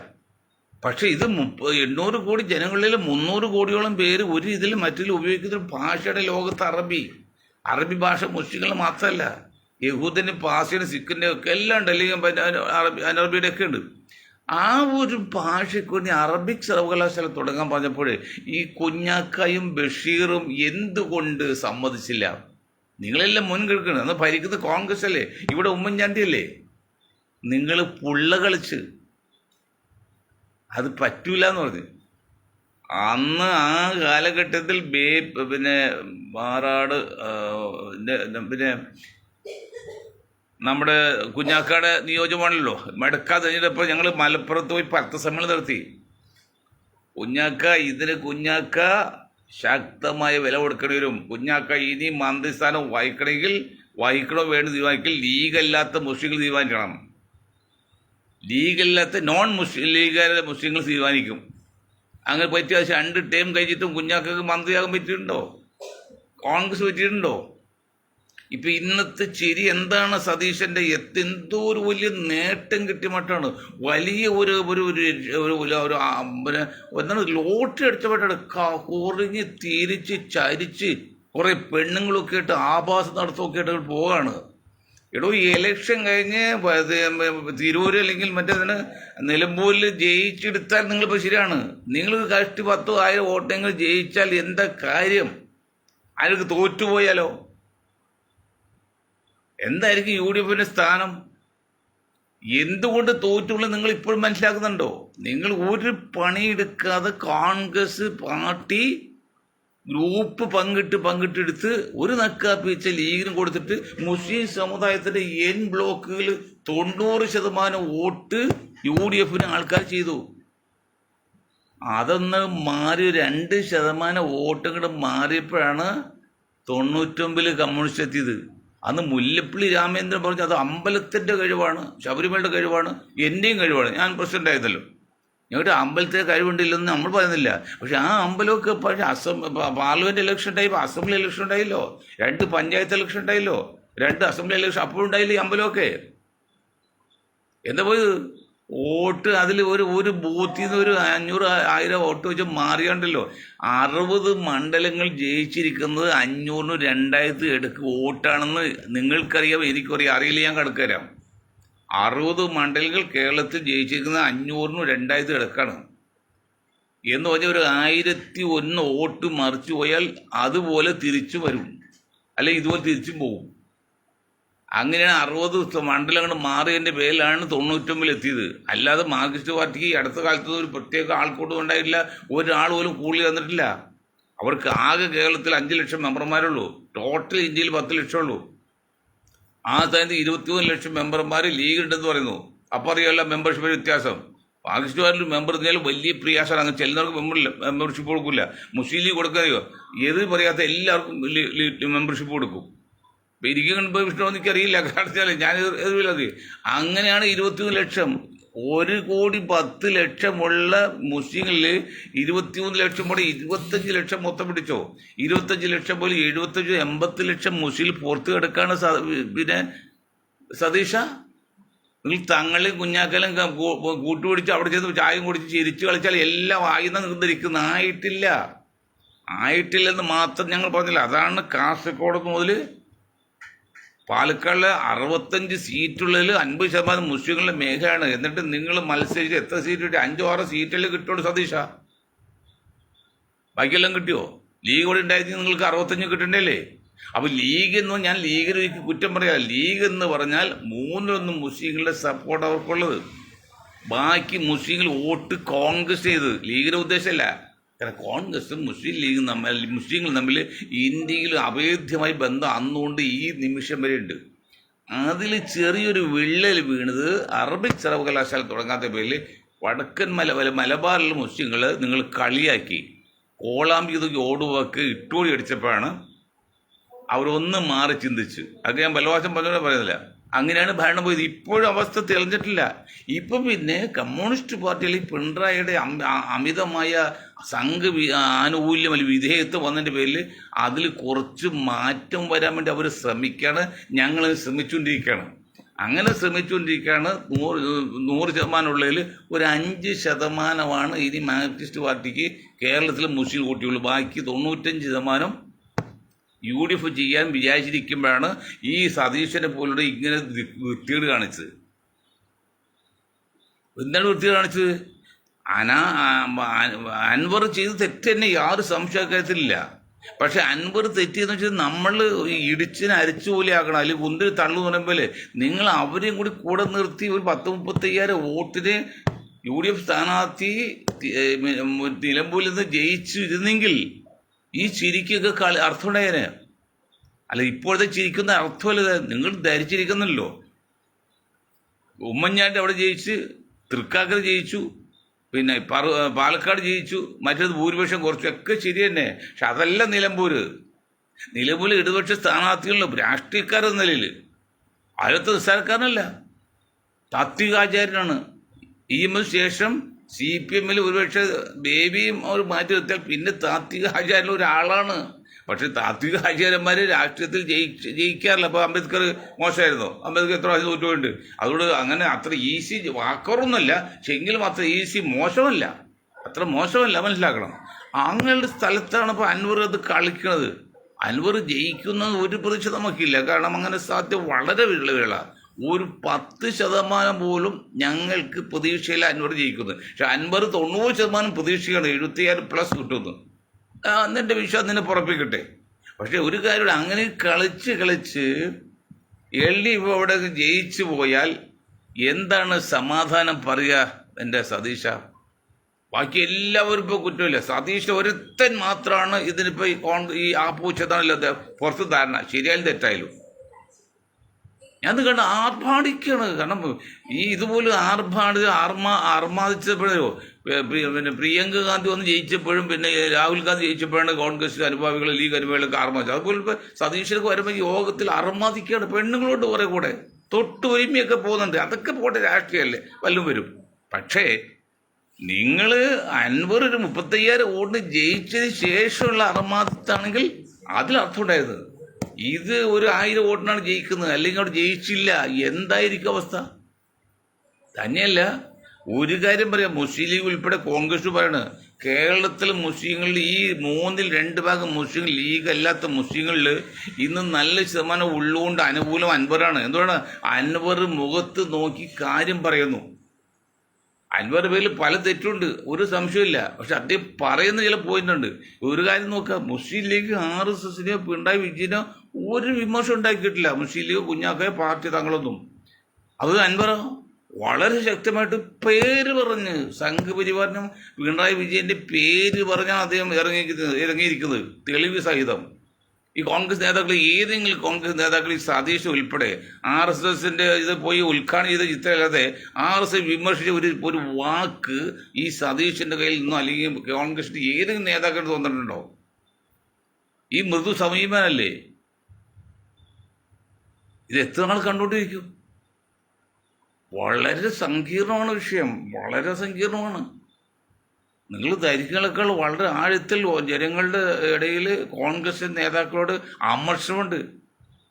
പക്ഷെ ഇത് 800 കോടി ജനങ്ങളിൽ 300 കോടിയോളം പേര് ഒരു ഇതിലും മറ്റിലും ഉപയോഗിക്കുന്ന ഭാഷയുടെ ലോകത്ത് അറബി ഭാഷ മുസ്ലിങ്ങൾ മാത്രമല്ല, യഹൂദന്, പാർസിയുടെ, സിഖിൻ്റെ ഒക്കെ എല്ലാം ഉണ്ട്, അല്ലെങ്കിൽ അറബിയുടെ ഒക്കെ ഉണ്ട്. ആ ഒരു ഭാഷയ്ക്ക് വേണ്ടി അറബിക് സർവകലാശാല തുടങ്ങാൻ പറഞ്ഞപ്പോൾ ഈ കുഞ്ഞാക്കായും ബഷീറും എന്തുകൊണ്ട് സമ്മതിച്ചില്ല? നിങ്ങളെല്ലാം മുൻകെടുക്കണം. അന്ന് ഭരിക്കുന്ന കോൺഗ്രസ് അല്ലേ, ഇവിടെ ഉമ്മൻചാണ്ടി അല്ലേ. നിങ്ങൾ പുള്ള കളിച്ച് അത് പറ്റൂല എന്ന് പറഞ്ഞു. അന്ന് ആ കാലഘട്ടത്തിൽ പിന്നെ മാറാട്, പിന്നെ നമ്മുടെ കുഞ്ഞാക്കാട് നിയോജകമാണല്ലോ, മെടക്കാ കഴിഞ്ഞപ്പോൾ ഞങ്ങൾ മലപ്പുറത്ത് പോയി പത്രസമ്മേളനം നടത്തി. കുഞ്ഞാക്ക ശക്തമായ വില കൊടുക്കേണ്ടി വരും. കുഞ്ഞാക്ക ഇനി മന്ത്രിസ്ഥാനം വഹിക്കണോ വേണ്ടി തീരുമാനിക്കൽ ലീഗല്ലാത്ത മുസ്ലിങ്ങൾ തീരുമാനിക്കണം. ലീഗല്ലാത്ത നോൺ മുസ്ലിം ലീഗാരെ മുസ്ലിങ്ങൾ തീരുമാനിക്കും. അങ്ങനെ പറ്റിയ 2 ടേം കഴിച്ചിട്ടും കുഞ്ഞാക്കൾക്ക് മന്ത്രിയാകാൻ പറ്റിയിട്ടുണ്ടോ? കോൺഗ്രസ് പറ്റിയിട്ടുണ്ടോ? ഇപ്പം ഇന്നത്തെ ചിരി എന്താണ്? സതീശൻ്റെ എന്തോ ഒരു വലിയ നേട്ടം കിട്ടിയ മട്ടാണ്. വലിയ ഒരു എന്താണ് ലോട്ടറി അടിച്ച മട്ടാണ്. കുറിഞ്ഞ് തിരിച്ച് ചരിച്ച് കുറേ പെണ്ണുങ്ങളൊക്കെ ആയിട്ട് ആഭാസ നടത്തമൊക്കെ ആയിട്ട് പോവാണ്. എടോ, ഈ ഇലക്ഷൻ കഴിഞ്ഞ് തിരൂര് അല്ലെങ്കിൽ മറ്റേതിന് നിലമ്പൂരിൽ ജയിച്ചെടുത്താൽ നിങ്ങളിപ്പോൾ ശരിയാണ്. നിങ്ങൾ കഷ്ടി 10,000 വോട്ടെങ്കിലും ജയിച്ചാൽ എന്താ കാര്യം? അയാൾക്ക് തോറ്റുപോയാലോ എന്തായിരിക്കും UDFിൻ്റെ സ്ഥാനം? എന്തുകൊണ്ട് തോറ്റുള്ള നിങ്ങൾ ഇപ്പോഴും മനസ്സിലാക്കുന്നുണ്ടോ? നിങ്ങൾ ഒരു പണിയെടുക്കാതെ കോൺഗ്രസ് പാർട്ടി ഗ്രൂപ്പ് പങ്കിട്ടെടുത്ത് ഒരു നക്കാപ്പിച്ച ലീഗിന് കൊടുത്തിട്ട് മുസ്ലിം സമുദായത്തിൻ്റെ N ബ്ലോക്കുകൾ 90% വോട്ട് UDFിന് ആൾക്കാർ ചെയ്തു. അതൊന്ന് മാറി 2% വോട്ട് കൂടെ മാറിയപ്പോഴാണ് 99 കമ്മ്യൂണിസ്റ്റ് എത്തിയത്. അന്ന് മുല്ലപ്പള്ളി രാമേന്ദ്രൻ പറഞ്ഞു അത് അമ്പലത്തിൻ്റെ കഴിവാണ്, ശബരിമലയുടെ കഴിവാണ്, എൻ്റെയും കഴിവാണ്. ഞാൻ പ്രസിഡന്റ് ആയിരുന്നല്ലോ. ഞങ്ങളുടെ അമ്പലത്തിലെ കഴിവുണ്ടില്ലെന്ന് നമ്മൾ പറയുന്നില്ല. പക്ഷെ ആ അമ്പലമൊക്കെ പക്ഷേ പാർലമെൻറ്റ് ഇലക്ഷൻ ഉണ്ടായപ്പോൾ അസംബ്ലി ഇലക്ഷൻ ഉണ്ടായില്ലോ, 2 പഞ്ചായത്ത് ഇലക്ഷൻ ഉണ്ടായില്ലോ, 2 അസംബ്ലി ഇലക്ഷൻ അപ്പോഴുണ്ടായില്ലേ ഈ അമ്പലമൊക്കെ. എന്താ പോയത്? വോട്ട് അതിൽ ഒരു ബൂത്തിൽ നിന്ന് ഒരു 500-1000 വോട്ട് വെച്ച് മാറിയാണ്ടല്ലോ. 60 മണ്ഡലങ്ങൾ ജയിച്ചിരിക്കുന്നത് 500-നും 2000 എടുക്ക് വോട്ടാണെന്ന് നിങ്ങൾക്കറിയാം, എനിക്കറിയാം. അറിയില്ല, ഞാൻ കണക്കുതരാം. 60 മണ്ഡലങ്ങൾ കേരളത്തിൽ ജയിച്ചിരിക്കുന്നത് 500-നും 2000 എടുക്കാണ് എന്ന് പറഞ്ഞാൽ ഒരു 1001 വോട്ട് മറിച്ചു പോയാൽ അതുപോലെ തിരിച്ചു വരും, അല്ലെങ്കിൽ ഇതുപോലെ തിരിച്ചും പോകും. അങ്ങനെയാണ് 60 മണ്ഡലങ്ങൾ മാറിയതിൻ്റെ പേരിലാണ് 99 എത്തിയത്. അല്ലാതെ മാർക്സിസ്റ്റ് പാർട്ടിക്ക് അടുത്ത കാലത്ത് ഒരു പ്രത്യേക ആൾക്കൂട്ടം ഉണ്ടായിട്ടില്ല, ഒരാൾ പോലും കൂടുതൽ തന്നിട്ടില്ല. അവർക്ക് ആകെ കേരളത്തിൽ 5 ലക്ഷം മെമ്പർമാരുള്ളൂ, ടോട്ടൽ ഇന്ത്യയിൽ 10 ലക്ഷം ഉള്ളൂ. ആ സ്ഥാനത്ത് 23 ലക്ഷം മെമ്പർമാർ ലീഗ് ഉണ്ടെന്ന് പറയുന്നു. അപ്പം അറിയാമല്ല മെമ്പർഷിപ്പ് വ്യത്യാസം. മാർക്സിസ്റ്റ് പാർട്ടിയിൽ മെമ്പർ എന്നാലും വലിയ പ്രയാസമാണ്. അങ്ങനെ ചെല്ലുന്നവർക്ക് മെമ്പർഷിപ്പ് കൊടുക്കില്ല. മുസ്ലിം ലീഗ് കൊടുക്കാതെയോ ഏത് പറയാത്ത എല്ലാവർക്കും മെമ്പർഷിപ്പ് കൊടുക്കും. അപ്പം എനിക്ക് കണ്ടപ്പോൾ ഇഷ്ടമോ എനിക്കറിയില്ല, കാരണം ഞാൻ എതിർവില്ലത്. അങ്ങനെയാണ് 23 ലക്ഷം. 1,10,00,000 ലക്ഷമുള്ള മുസ്ലിങ്ങളിൽ 23 ലക്ഷം പോലെ 25 ലക്ഷം മൊത്തം പിടിച്ചോ. 25 ലക്ഷം പോലെ 75-80 ലക്ഷം മുസ്ലിം പുറത്ത് കിടക്കാണ്. പിന്നെ സതീഷ, നിങ്ങൾ തങ്ങളെയും കുഞ്ഞാക്കലും കൂട്ടുപിടിച്ച് അവിടെ ചെന്ന് ചായം കുടിച്ച് ചിരിച്ചു കളിച്ചാൽ എല്ലാം ആയുധം നിർന്നിരിക്കുന്ന ആയിട്ടില്ലെന്ന് മാത്രം ഞങ്ങൾ പറഞ്ഞില്ല. അതാണ് കാസർഗോഡ് മുതൽ പാലക്കാടിലെ 65 സീറ്റുള്ളതിൽ 50% മുസ്ലിങ്ങളുടെ മേഖലയാണ്. എന്നിട്ട് നിങ്ങൾ മത്സരിച്ച് എത്ര സീറ്റ് കിട്ടി? 5-6 സീറ്റല്ലേ കിട്ടുള്ളൂ സതീഷ. ബാക്കിയെല്ലാം കിട്ടിയോ? ലീഗ് കൂടെ ഉണ്ടായിരുന്നെങ്കിൽ നിങ്ങൾക്ക് 65 കിട്ടണ്ടല്ലേ? അപ്പോൾ ലീഗ് എന്ന് ഞാൻ ലീഗിന് കുറ്റം പറയാം. ലീഗ് എന്ന് പറഞ്ഞാൽ 3-1 മുസ്ലിങ്ങളുടെ സപ്പോർട്ട് അവർക്കുള്ളത്. ബാക്കി മുസ്ലിങ്ങൾ വോട്ട് കോൺഗ്രസ് ചെയ്ത് ലീഗിൻ്റെ ഉദ്ദേശമല്ല. കാരണം കോൺഗ്രസും മുസ്ലിം ലീഗും മുസ്ലിങ്ങൾ തമ്മിൽ ഇന്ത്യയിൽ അഭേദ്യമായി ബന്ധം അന്നുകൊണ്ട് ഈ നിമിഷം വരെ ഉണ്ട്. അതിൽ ചെറിയൊരു വിള്ളൽ വീണത് അറബിക് സർവകലാശാല തുടങ്ങാത്ത പേരിൽ വടക്കൻ മലബാറിലെ മുസ്ലിങ്ങൾ നിങ്ങൾ കളിയാക്കി കോളാമ്പി ഓടുവാക്ക് ഇട്ടോടി അടിച്ചപ്പോഴാണ് അവരൊന്ന് മാറി ചിന്തിച്ച്. അത് ഞാൻ പലവാസം പറഞ്ഞോടെ പറയുന്നില്ല. അങ്ങനെയാണ് ഭരണം പോയത്. ഇപ്പോഴും അവസ്ഥ തെളിഞ്ഞിട്ടില്ല. ഇപ്പം പിന്നെ കമ്മ്യൂണിസ്റ്റ് പാർട്ടിയിൽ പിണറായിയുടെ അമിതമായ ആനുകൂല്യം അല്ലെങ്കിൽ വിധേയത്വം വന്നതിൻ്റെ പേരിൽ അതിൽ കുറച്ച് മാറ്റം വരാൻ വേണ്ടി അവർ ശ്രമിക്കുകയാണ്. ഞങ്ങൾ ശ്രമിച്ചുകൊണ്ടിരിക്കുകയാണ്. അങ്ങനെ ശ്രമിച്ചുകൊണ്ടിരിക്കുകയാണ്. 100% ഉള്ളതിൽ ഒരു 5% ഇനി മാർക്സിസ്റ്റ് പാർട്ടിക്ക് കേരളത്തിലെ മുസ്ലിം വോട്ടുകൾ. ബാക്കി 95% UDF ചെയ്യാൻ വിചാരിച്ചിരിക്കുമ്പോഴാണ് ഈ സതീശനെ പോലുള്ള ഇങ്ങനെ വൃത്തികേട് കാണിച്ചത്. എന്താണ് വൃത്തികേട് കാണിച്ചത്? അൻവർ ചെയ്ത് തെറ്റ് തന്നെ, യാതൊരു സംശയക്കാര്യത്തിലില്ല. പക്ഷെ അൻവർ തെറ്റിയെന്ന് വെച്ചാൽ നമ്മൾ ഇടിച്ചിന് അരച്ചു പോലെ ആക്കണം. അല്ലെങ്കിൽ കുന്തിരി തള്ളു പറയുമ്പോൾ നിങ്ങൾ അവരെയും കൂടെ നിർത്തി ഒരു 10-35 വോട്ടിന് UDF സ്ഥാനാർത്ഥി നിലമ്പൂരിൽ നിന്ന് ജയിച്ചിരുന്നെങ്കിൽ ഈ ചിരിക്കൊക്കെ അർത്ഥമുണ്ടായേനെ. അല്ല, ഇപ്പോഴത്തെ ചിരിക്കുന്ന അർത്ഥമല്ല. നിങ്ങൾ ധരിച്ചിരിക്കുന്നല്ലോ. ഉമ്മൻചാണ്ടി അവിടെ ജയിച്ച്, തൃക്കാക്കര ജയിച്ചു, പിന്നെ പാലക്കാട് ജയിച്ചു, മറ്റേത് ഭൂരിപക്ഷം കുറച്ചൊക്കെ ശരി തന്നെ. പക്ഷെ അതല്ല നിലമ്പൂര് ഇടതുപക്ഷ സ്ഥാനാർത്ഥികളിലും രാഷ്ട്രീയക്കാരെന്ന നിലയിൽ അതിലത്തെ നിസ്സാരക്കാരനല്ല, താത്വികാചാര്യനാണ്. ശേഷം CPM ഒരുപക്ഷെ ബേബിയും അവർ മാറ്റി നിർത്തിയാൽ പിന്നെ താത്വിക ആചാര്യൻ ഒരാളാണ്. പക്ഷെ താത്വിക ആചാര്യന്മാർ രാഷ്ട്രീയത്തിൽ ജയിക്കാറില്ല. അപ്പോൾ അംബേദ്കർ മോശമായിരുന്നോ? അംബേദ്കർ എത്ര പ്രാവശ്യം തോറ്റുപോയിട്ടുണ്ട്. അതുകൊണ്ട് അങ്ങനെ അത്ര ഈസി വാക്കറൊന്നുമല്ല. പക്ഷെ എങ്കിലും അത്ര ഈസി മോശമല്ല, അത്ര മോശമല്ല, മനസ്സിലാക്കണം. അങ്ങനെയുള്ള സ്ഥലത്താണ് ഇപ്പോൾ അൻവർ അത് കളിക്കുന്നത്. അൻവർ ജയിക്കുന്നത് ഒരു പ്രതീക്ഷ നമുക്കില്ല. കാരണം അങ്ങനെ സാധ്യത വളരെ വിരള. ഒരു 10% പോലും ഞങ്ങൾക്ക് പ്രതീക്ഷയില്ല അൻവർ ജയിക്കുന്നത്. പക്ഷെ അൻവർ 90% പ്രതീക്ഷയാണ്, 76+ കിട്ടുന്നു. എന്നെ വിശ്വാസം നിന്നെ പുറപ്പിക്കട്ടെ. പക്ഷെ ഒരു കാര്യം, അങ്ങനെ കളിച്ച് LDF അവിടെ ജയിച്ചു പോയാൽ എന്താണ് സമാധാനം പറയുക എൻ്റെ സതീശ? ബാക്കി എല്ലാവരും ഇപ്പോൾ കുറ്റമില്ല. സതീശ ഒരുത്തൻ മാത്രമാണ് ഇതിനിപ്പോൾ ഈ ആപ്പൂച്ചതാണല്ലോ പുറത്ത് ധാരണ. ശരിയായാലും തെറ്റായാലും ഞാൻ കണ്ട് ആർഭാടിക്കാണ്. കാരണം ഈ ഇതുപോലെ ആർമാദിച്ചപ്പോഴോ പിന്നെ പ്രിയങ്ക ഗാന്ധി വന്ന് ജയിച്ചപ്പോഴും പിന്നെ രാഹുൽ ഗാന്ധി ജയിച്ചപ്പോഴാണ് കോൺഗ്രസ് അനുഭാവികൾ ലീഗ് അനുഭാവികളൊക്കെ ആർമാദിച്ചത്. അതുപോലെ ഇപ്പോൾ സതീശനൊക്കെ വരുമ്പോൾ യോഗത്തിൽ ആർമാദിക്കുകയാണ്. പെണ്ണുങ്ങളോട് കുറെ കൂടെ തൊട്ട് ഒരുമയൊക്കെ പോകുന്നുണ്ട്. അതൊക്കെ പോട്ടെ, രാഷ്ട്രീയമല്ലേ, വല്ലതും വരും. പക്ഷേ നിങ്ങൾ അൻവർ ഒരു 35 വോട്ട് ജയിച്ചതിന് ശേഷമുള്ള അർമാദിത്താണെങ്കിൽ അതിലർത്ഥം ഉണ്ടായത്. ഇത് ഒരു 1000 വോട്ടിനാണ് ജയിക്കുന്നത്, അല്ലെങ്കിൽ അവിടെ ജയിച്ചില്ല, എന്തായിരിക്കും അവസ്ഥ? തന്നെയല്ല, ഒരു കാര്യം പറയാം, മുസ്ലിം ലീഗ് ഉൾപ്പെടെ കോൺഗ്രസ് പറയണത് കേരളത്തിൽ മുസ്ലിങ്ങളിൽ ഈ 2/3 മുസ്ലിം ലീഗ് അല്ലാത്ത മുസ്ലിങ്ങളിൽ ഇന്ന് നല്ല ശതമാനം ഉള്ളുകൊണ്ട് അനുകൂലം അൻവറാണ്. എന്തുകൊണ്ടാണ്? അൻവർ മുഖത്ത് നോക്കി കാര്യം പറയുന്നു. അൻവർ പേരിൽ പല തെറ്റുണ്ട്, ഒരു സംശയമില്ല. പക്ഷെ അദ്ദേഹം പറയുന്ന ചില പോയിന്റ് ഉണ്ട്. ഒരു കാര്യം നോക്കുക, മുസ്ലിം ലീഗ് RSSനെയോ പിണറായി വിജയനോ ഒരു വിമർശനം ഉണ്ടാക്കിയിട്ടില്ല. മുസ്ലിം ലീഗ് കുഞ്ഞാക്കയെ പാർട്ടി തങ്ങളൊന്നും. അത് അൻവർ വളരെ ശക്തമായിട്ട് പേര് പറഞ്ഞ് സംഘപരിവാറിനും പിണറായി വിജയന്റെ പേര് പറഞ്ഞാണ് അദ്ദേഹം ഇറങ്ങിയിരിക്കുന്നത്, തെളിവ് സഹിതം. ഈ കോൺഗ്രസ് നേതാക്കൾ, ഏതെങ്കിലും കോൺഗ്രസ് നേതാക്കൾ, ഈ സതീഷ് ഉൾപ്പെടെ RSSന്റെ ഇത് പോയി ഉദ്ഘാടനം ചെയ്ത ചിത്രമല്ലാതെ RSS വിമർശിച്ച ഒരു വാക്ക് ഈ സതീഷിന്റെ കയ്യിൽ നിന്നോ അല്ലെങ്കിൽ കോൺഗ്രസിന്റെ ഏതെങ്കിലും നേതാക്കൾ തോന്നിട്ടുണ്ടോ? ഈ മൃദു സമീപനല്ലേ ഇത്? എത്ര നാൾ കണ്ടുകൊണ്ടിരിക്കും? വളരെ സങ്കീർണമാണ് വിഷയം, വളരെ സങ്കീർണമാണ്. നിങ്ങൾ ധരിക്കുന്നതിനേക്കാൾ വളരെ ആഴത്തിൽ ജനങ്ങളുടെ ഇടയിൽ കോൺഗ്രസ് നേതാക്കളോട് അമർഷമുണ്ട്.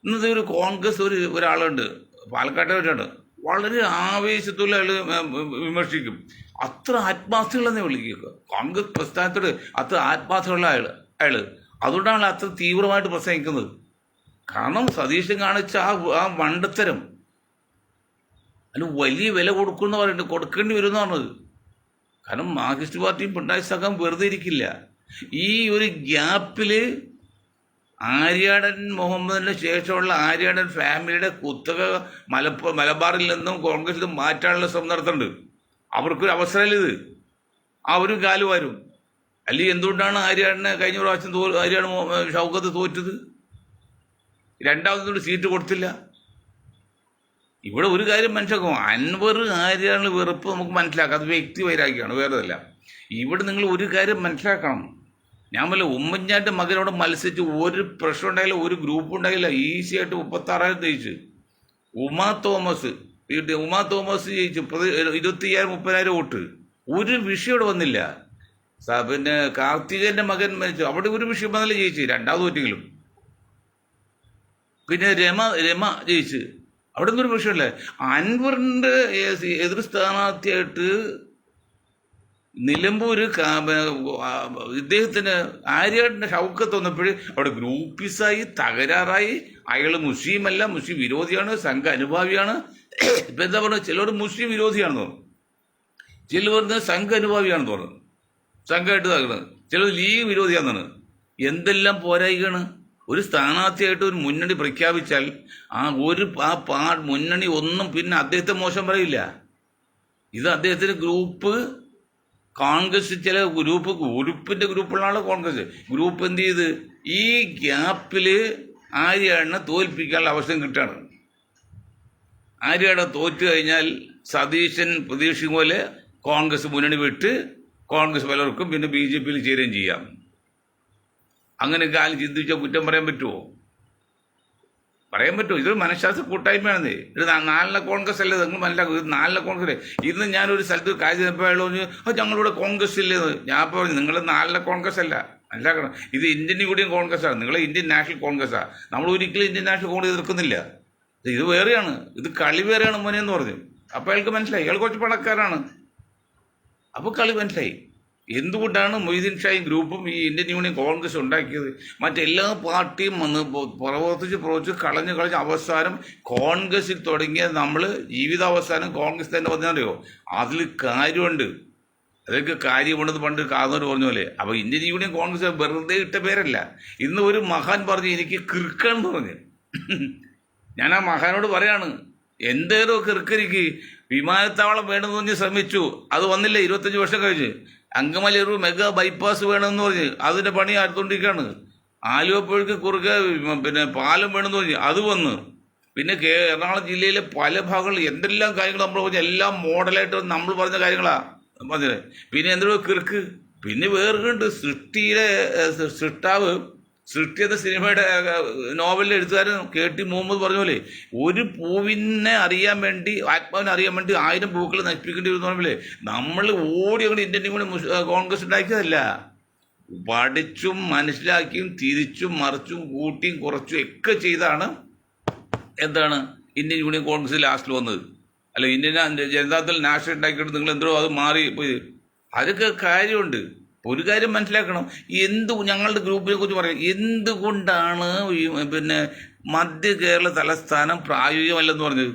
ഇന്നത്തെ ഒരു കോൺഗ്രസ് ഒരാളുണ്ട്, പാലക്കാട്ടെ വെച്ചാണ്, വളരെ ആവേശത്തോടെ അയാൾ വിമർശിക്കും. അത്ര ആത്മാർത്ഥതകളെന്നെ വിളിക്കുക കോൺഗ്രസ് പ്രസ്ഥാനത്തോട്, അത്ര ആത്മാർത്ഥമുള്ള അയാൾ. അതുകൊണ്ടാണ് അത്ര തീവ്രമായിട്ട് പ്രസംഗിക്കുന്നത്. കാരണം സതീശൻ കാണിച്ച ആ മണ്ടത്തരം അതിന് വലിയ വില കൊടുക്കുമെന്ന് പറയുന്നുണ്ട്, കൊടുക്കേണ്ടി വരും എന്ന് പറഞ്ഞത്. കാരണം മാർക്സിസ്റ്റ് പാർട്ടിയും പിണറായി സഖം വെറുതെ ഇരിക്കില്ല. ഈ ഒരു ഗ്യാപ്പിൽ ആര്യാടൻ മുഹമ്മദിന് ശേഷമുള്ള ആര്യാടൻ ഫാമിലിയുടെ കുത്തക മലബാറിൽ നിന്നും കോൺഗ്രസിൽ മാറ്റാനുള്ള ശ്രമം നടത്തുന്നുണ്ട്. അവർക്കൊരു അവസരമല്ല ഇത്, അവരും കാലുവാരും. അല്ലെങ്കിൽ എന്തുകൊണ്ടാണ് ആര്യാടനെ കഴിഞ്ഞ പ്രാവശ്യം ആര്യാടൻ ഷൗക്കത്ത് തോറ്റത്? രണ്ടാമതൊരു സീറ്റ് കൊടുത്തില്ല. ഇവിടെ ഒരു കാര്യം മനസ്സിലാക്കും, അൻവർ ആര്യാടന് വെറുപ്പ് നമുക്ക് മനസ്സിലാക്കാം, അത് വ്യക്തി വൈരാഗ്യമാണ്, വേറെ അല്ല. ഇവിടെ നിങ്ങൾ ഒരു കാര്യം മനസ്സിലാക്കണം, ഞാൻ വല്ല ഉമ്മൻചാണ്ടി മകനോട് മത്സരിച്ച് ഒരു പ്രശ്നം ഉണ്ടായില്ല, ഒരു ഗ്രൂപ്പ് ഉണ്ടായില്ല, ഈസി ആയിട്ട് 36,000 ജയിച്ചു. ഉമാ തോമസ് ജയിച്ചു 25,000-30,000 വോട്ട്. ഒരു വിഷയം ഇവിടെ വന്നില്ല. പിന്നെ കാർത്തികേയന്റെ മകൻ മരിച്ചു, അവിടെ ഒരു വിഷയം വന്നില്ല, ജയിച്ചു, രണ്ടാമത് തോറ്റെങ്കിലും. പിന്നെ രമ ജയിച്ച്, അവിടെ നിന്നൊരു വിഷയമല്ലേ. അൻവറിന്റെ എതിർ സ്ഥാനാർത്ഥിയായിട്ട് നിലമ്പൂര് ഇദ്ദേഹത്തിന് ആര്യാടൻ്റെ ഷൗക്കത്ത് വന്നപ്പോൾ അവിടെ ഗ്രൂപ്പിസായി, തകരാറായി. അയാൾ മുസ്ലിമല്ല, മുസ്ലിം വിരോധിയാണ്, സംഘ അനുഭാവിയാണ്. ഇപ്പം എന്താ പറയുക, ചിലർ മുസ്ലിം വിരോധിയാണെന്ന് തോന്നുന്നു, ചിലർ പറഞ്ഞത് സംഘ അനുഭാവിയാണെന്ന് തോന്നുന്നു, സംഘമായിട്ട് തകർന്നത്, ചിലർ ലീഗ് വിരോധിയാണെന്നാണ്. എന്തെല്ലാം പോരായികയാണ്. ഒരു സ്ഥാനാർത്ഥിയായിട്ട് ഒരു മുന്നണി പ്രഖ്യാപിച്ചാൽ ആ മുന്നണി ഒന്നും പിന്നെ അദ്ദേഹത്തെ മോശം പറയില്ല. ഇത് അദ്ദേഹത്തിന് ഗ്രൂപ്പ് കോൺഗ്രസ്, ചില ഗ്രൂപ്പിന്റെ ഗ്രൂപ്പുള്ളതാണ് കോൺഗ്രസ് ഗ്രൂപ്പ് എന്ത് ചെയ്ത് ഈ ഗ്യാപ്പിൽ ആര്യാടനെ തോൽപ്പിക്കാനുള്ള അവസരം കിട്ടുകയാണ്. ആര്യാടൻ തോറ്റു കഴിഞ്ഞാൽ സതീശൻ പ്രതീക്ഷിക്കും പോലെ കോൺഗ്രസ് മുന്നണി വിട്ട് കോൺഗ്രസ് പലർക്കും പിന്നെ BJP ചേരുകയും ചെയ്യാം. അങ്ങനെയൊക്കെ ആരും ചിന്തിച്ചാൽ കുറ്റം പറയാൻ പറ്റുമോ? പറയാൻ പറ്റുമോ? ഇതൊരു മനഃശാസ്ത്ര കൂട്ടായ്മയാണ്. ഇത് 4 കോൺഗ്രസ് അല്ലേ, നിങ്ങൾ മനസ്സിലാക്കും. ഇത് 4 കോൺഗ്രസ് അല്ലേ. ഇന്ന് ഞാനൊരു സ്ഥലത്ത് കാര്യം ചെന്നപ്പോൾ ഞങ്ങളിവിടെ കോൺഗ്രസ് ഇല്ലേന്ന്. ഞാൻ പറഞ്ഞു, നിങ്ങൾ 4 കോൺഗ്രസ് അല്ല, മനസ്സിലാക്കണം. ഇത് ഇന്ത്യൻ യൂണിയൻ കോൺഗ്രസ്സാണ്, നിങ്ങൾ ഇന്ത്യൻ നാഷണൽ കോൺഗ്രസ്സാണ്. നമ്മൾ ഒരിക്കലും ഇന്ത്യൻ നാഷണൽ കോൺഗ്രസ് എതിർക്കുന്നില്ല. ഇത് വേറെയാണ്, ഇത് കളി വേറെയാണ് മോനെ എന്ന് പറഞ്ഞു. അപ്പോൾ അയാൾക്ക് മനസ്സിലായി, അയാൾ കുറച്ച് പണക്കാരാണ്. അപ്പോൾ കളി മനസ്സിലായി. എന്തുകൊണ്ടാണ് മൊയ്തീൻ ഷായും ഗ്രൂപ്പും ഈ ഇന്ത്യൻ യൂണിയൻ കോൺഗ്രസ് ഉണ്ടാക്കിയത്? മറ്റെല്ലാ പാർട്ടിയും വന്ന് പ്രവർത്തിച്ച് കളഞ്ഞ് അവസാനം കോൺഗ്രസിൽ തുടങ്ങിയ നമ്മൾ ജീവിതാവസാനം കോൺഗ്രസ് തന്നെ പറഞ്ഞാലോ, അതിൽ കാര്യമുണ്ട്, അതൊക്കെ കാര്യമുണ്ടെന്ന് പണ്ട് കാർന്നവർ പറഞ്ഞ പോലെ. അപ്പോൾ ഇന്ത്യൻ യൂണിയൻ കോൺഗ്രസ് വെറുതെ ഇട്ട പേരല്ല. ഇന്ന് ഒരു മഹാൻ പറഞ്ഞു എനിക്ക് കിറുക്കാണെന്ന് പറഞ്ഞു. ഞാൻ ആ മഹാനോട് പറയാണ്, എന്തേരോ കിറുക്കരിക്ക് വിമാനത്താവളം വേണമെന്ന് പറഞ്ഞ് ശ്രമിച്ചു, അത് വന്നില്ല. 25 വർഷം കഴിഞ്ഞ് അങ്കമാലി ഒരു മെഗാ ബൈപ്പാസ് വേണമെന്ന് പറഞ്ഞ് അതിൻ്റെ പണി അടുത്തോണ്ടിരിക്കുകയാണ്. ആലുവപ്പുഴയ്ക്ക് കുറുകെ പിന്നെ പാലം വേണമെന്ന് പറഞ്ഞ് അത് വന്ന്. പിന്നെ എറണാകുളം ജില്ലയിലെ പല ഭാഗങ്ങളിൽ എന്തെല്ലാം കാര്യങ്ങൾ നമ്മൾ പറഞ്ഞ എല്ലാം മോഡലായിട്ട് നമ്മൾ പറഞ്ഞ കാര്യങ്ങളാണ് പറഞ്ഞത്. പിന്നെ എന്തൊരു കിറുക്ക്. പിന്നെ വേറെയുണ്ട്, സൃഷ്ടി എന്ന സിനിമയുടെ നോവലിലെ എഴുത്തുകാരൻ KT മുഹമ്മദ് പറഞ്ഞ പോലെ, ഒരു പൂവിനെ അറിയാൻ വേണ്ടി, ആത്മാവിനെ അറിയാൻ വേണ്ടി 1000 പൂക്കൾ നശിപ്പിക്കേണ്ടി വരുന്ന പറഞ്ഞില്ലേ. നമ്മൾ ഓടി അങ്ങോട്ട് ഇന്ത്യൻ കൂടെ കോൺഗ്രസ് ഉണ്ടാക്കിയതല്ല, പഠിച്ചും മനസ്സിലാക്കിയും തിരിച്ചും മറിച്ചും കൂട്ടിയും കുറച്ചും ഒക്കെ ചെയ്താണ് എന്താണ് ഇന്ത്യൻ യൂണിയൻ കോൺഗ്രസ് ലാസ്റ്റിൽ വന്നത്. അല്ല, ഇന്ത്യൻ ജനതാദൾ നാഷണൽ ഉണ്ടാക്കിയിട്ട് നിങ്ങൾ എന്തോ അത് മാറി പോയി. അതൊക്കെ കാര്യമുണ്ട്. ഒരു കാര്യം മനസ്സിലാക്കണം, ഞങ്ങളുടെ ഗ്രൂപ്പിനെ കുറിച്ച് പറയാം, എന്തുകൊണ്ടാണ് പിന്നെ മധ്യ കേരള തലസ്ഥാനം പ്രായോഗികമല്ലെന്ന് പറഞ്ഞത്?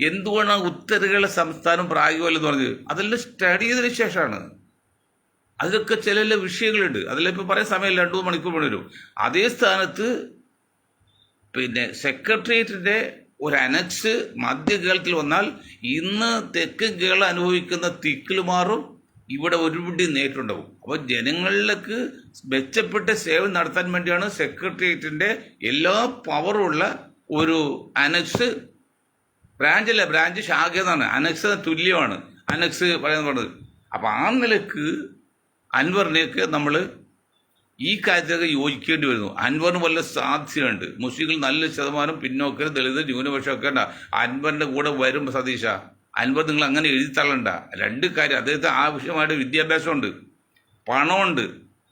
എന്തുകൊണ്ടാണ് ഉത്തര കേരള സംസ്ഥാനം പ്രായോഗികമല്ലെന്ന് പറഞ്ഞത്? അതെല്ലാം സ്റ്റഡി ചെയ്തതിന് ശേഷമാണ്. അതിലൊക്കെ ചില വിഷയങ്ങളുണ്ട്, അതെല്ലാം ഇപ്പം പറയാൻ സമയമില്ല, 2 മണിക്കൂർ വേണ്ടി വരും. അതേ സ്ഥാനത്ത് പിന്നെ സെക്രട്ടേറിയറ്റിൻ്റെ ഒരു അനക്സ് മധ്യ കേരളത്തിൽ വന്നാൽ ഇന്ന് തെക്കൻ കേരളം അനുഭവിക്കുന്ന തിക്കിൽ മാറും, ഇവിടെ ഒരുപിടി നേരിട്ടുണ്ടാവും. അപ്പോൾ ജനങ്ങളിലേക്ക് മെച്ചപ്പെട്ട സേവനം നടത്താൻ വേണ്ടിയാണ് സെക്രട്ടേറിയറ്റിൻ്റെ എല്ലാ പവറുള്ള ഒരു അനക്സ്, ബ്രാഞ്ച് ശാഖ എന്നാണ്, അനക്സ് തുല്യമാണ് അനക്സ് പറയുന്നത്. അപ്പോൾ ആ നിലക്ക് അൻവറിനെയൊക്കെ നമ്മൾ ഈ കാര്യത്തിലൊക്കെ യോജിക്കേണ്ടി വരുന്നു. അൻവറിന് വല്ല സാധ്യതയുണ്ട്. മുസ്ലിങ്ങൾ നല്ല ശതമാനം പിന്നോക്കർ, ദളിത്, ന്യൂനപക്ഷമൊക്കെ ഉണ്ട്. അൻവറിൻ്റെ കൂടെ വരും സതീശ. അൻവർ നിങ്ങൾ അങ്ങനെ എഴുതിത്തള്ളണ്ട. 2 കാര്യം, അദ്ദേഹത്തെ ആവശ്യമായിട്ട് വിദ്യാഭ്യാസമുണ്ട്, പണമുണ്ട്,